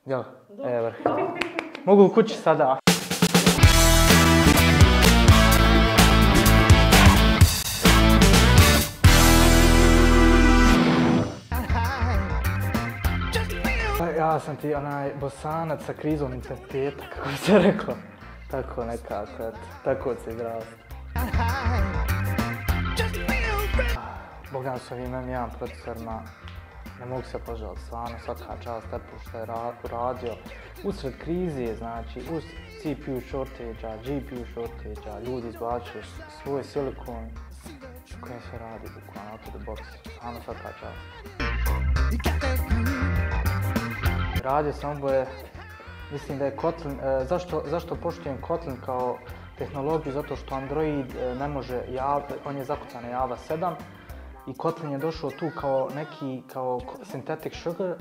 Jel? Evo. Mogu u kući sada. Ja sam ti onaj bosanac sa krizom identiteta, kako bi se reklo. Tako nekako, eto. Tako se izrazi. Bogdan s ovim imam jedan procesorima. Ne mogu se požaliti, stvarno svaka čast Apple što je uradio. Usred krize, znači, uz CPU shortage-a, GPU shortage-a, ljudi izbačuju svoj silikon koji se radi bukvalno out of the box. Stvarno svaka čast. Radio sam oboje, mislim da je Kotlin, zašto poštujem Kotlin kao tehnologiju? Zato što Android ne može, on je zakucan na Java 7 i Kotlin je došao tu kao neki, kao synthetic sugar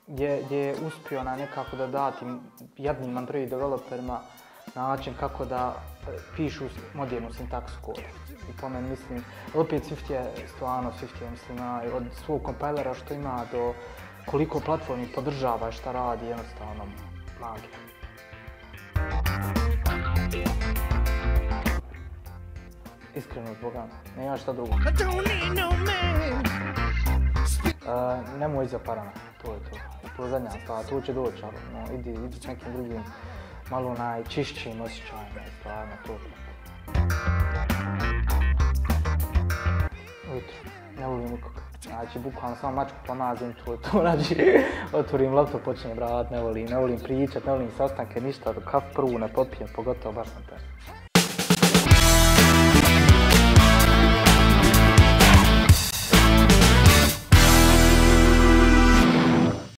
gdje je uspio nekako da da tim jadnim Android developerima način kako da pišu modernu sintaksu koda. I po meni mislim, opet Swift je stvarno, Swift je mislim od svog kompilera što ima do koliko platformi podržava i šta radi, jednostavno magija. Iskreno zbogam, nema šta drugo. Nemoj iza parana, to je to. To je zadnja stvar, to će doći, ali idi s nekim drugim, malo najčišćim osjećajima, stvarno to. Ujutro, ne volim nikoga. Znači, bukvalno samo mačku pomazim, to rađi, otvorim laptop, počnem raditi, ne volim pričat, ne volim sastanke, ništa, dok kafu prvu ne popijem, pogotovo baš na te.